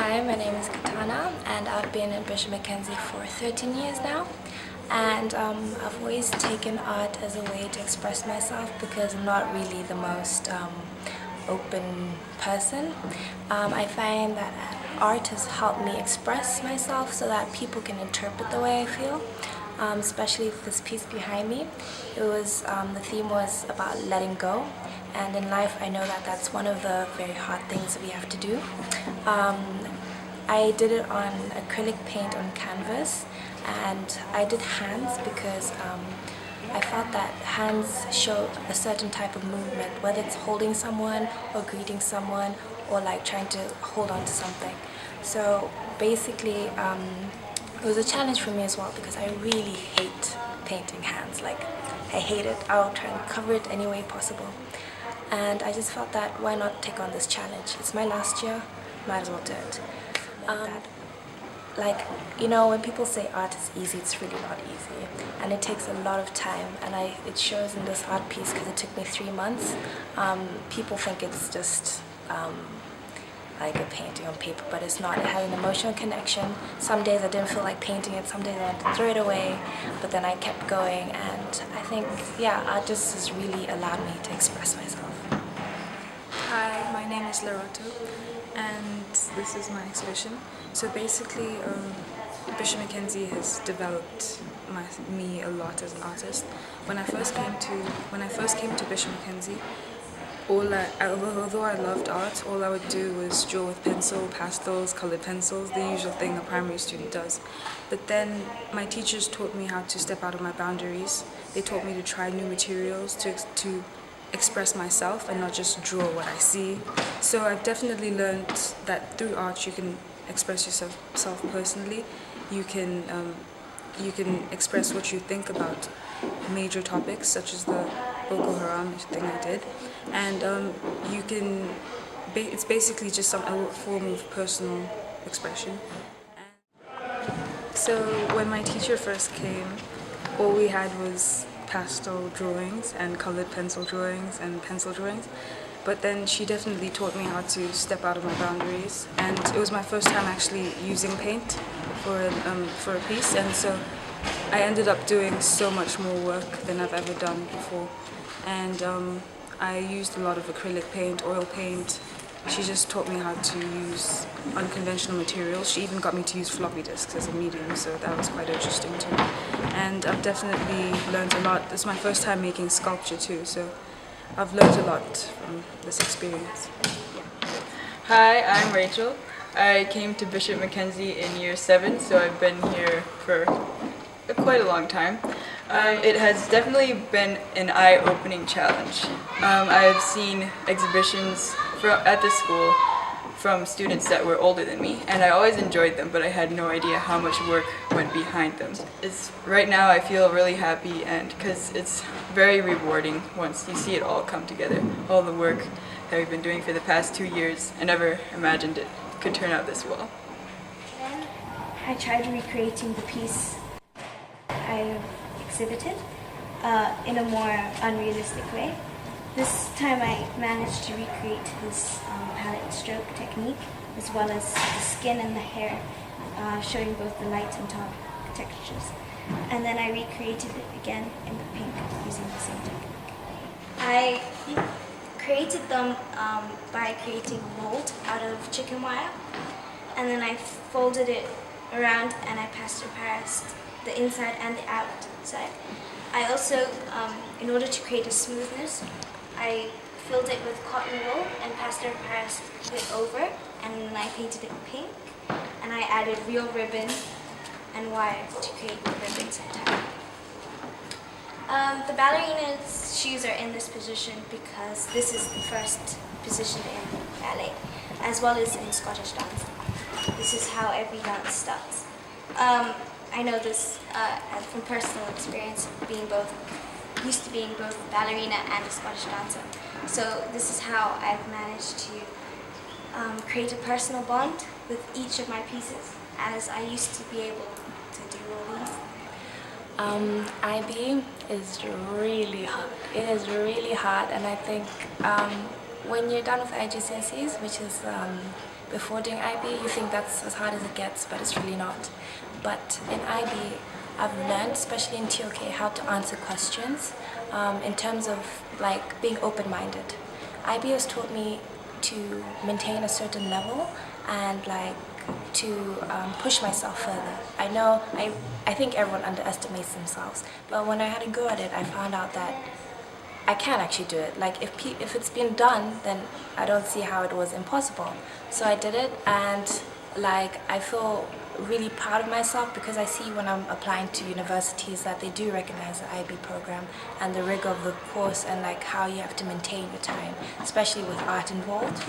Hi, my name is Katana and I've been at Bishop Mackenzie for 13 years now. And I've always taken art as a way to express myself because I'm not really the most open person. I find that art has helped me express myself so that people can interpret the way I feel. Especially this piece behind me. It was the theme was about letting go, and in life I know that that's one of the very hard things that we have to do. I did it on acrylic paint on canvas, and I did hands because I felt that hands show a certain type of movement, whether it's holding someone or greeting someone or like trying to hold on to something. So basically it was a challenge for me as well because I really hate painting hands. Like, I hate it. I'll try and cover it any way possible. And I just felt that why not take on this challenge? It's my last year, might as well do it. When people say art is easy, it's really not easy. And it takes a lot of time, and it shows in this art piece because it took me 3 months. People think it's just like a painting on paper, but it's not. It has an emotional connection. Some days I didn't feel like painting it, some days I wanted to throw it away, but then I kept going, and I think, art just has really allowed me to express myself. Hi, my name is Laroto, and this is my exhibition. So basically, Bishop Mackenzie has developed me a lot as an artist. When I first came to Bishop Mackenzie, although I loved art, all I would do was draw with pencil, pastels, colored pencils, the usual thing a primary student does. But then my teachers taught me how to step out of my boundaries. They taught me to try new materials, to express myself and not just draw what I see. So I've definitely learned that through art you can express yourself personally. You can express what you think about major topics such as the Boko Haram thing I did, and it's basically just a form of personal expression. So when my teacher first came, all we had was pastel drawings and colored pencil drawings and pencil drawings, but then she definitely taught me how to step out of my boundaries, and it was my first time actually using paint for a piece, and so I ended up doing so much more work than I've ever done before. And I used a lot of acrylic paint, oil paint. She just taught me how to use unconventional materials. She even got me to use floppy disks as a medium, so that was quite interesting too. And I've definitely learned a lot. It's my first time making sculpture too, so I've learned a lot from this experience. Hi, I'm Rachel. I came to Bishop Mackenzie in year 7, so I've been here for quite a long time. It has definitely been an eye-opening challenge. I've seen exhibitions at the school from students that were older than me, and I always enjoyed them, but I had no idea how much work went behind them. Right now I feel really happy, and because it's very rewarding once you see it all come together. All the work that we've been doing for the past 2 years, I never imagined it could turn out this well. Then I tried recreating the piece I exhibited in a more unrealistic way. This time I managed to recreate this palette stroke technique, as well as the skin and the hair, showing both the light and dark textures. And then I recreated it again in the pink using the same technique. I created them by creating a mold out of chicken wire, and then I folded it around and I pastel Paris the inside and the outside. I also, in order to create a smoothness, I filled it with cotton wool and pastel Paris it over, and then I painted it pink, and I added real ribbon and wire to create the ribbons and tie. The ballerina's shoes are in this position because this is the first position in ballet, as well as in Scottish dance. This is how every dance starts. I know this from personal experience, used to being both a ballerina and a Scottish dancer. So this is how I've managed to create a personal bond with each of my pieces, as I used to be able to do all these. IB is really hard. It is really hard, and I think when you're done with IGCSEs, which is before doing IB, you think that's as hard as it gets, but it's really not. But in IB, I've learned, especially in TOK, how to answer questions in terms of like being open-minded. IB has taught me to maintain a certain level and like to push myself further. I think everyone underestimates themselves, but when I had a go at it, I found out that I can actually do it. Like if it's been done, then I don't see how it was impossible. So I did it, and like I feel really proud of myself because I see when I'm applying to universities that they do recognize the IB program and the rigor of the course and like how you have to maintain your time, especially with art involved.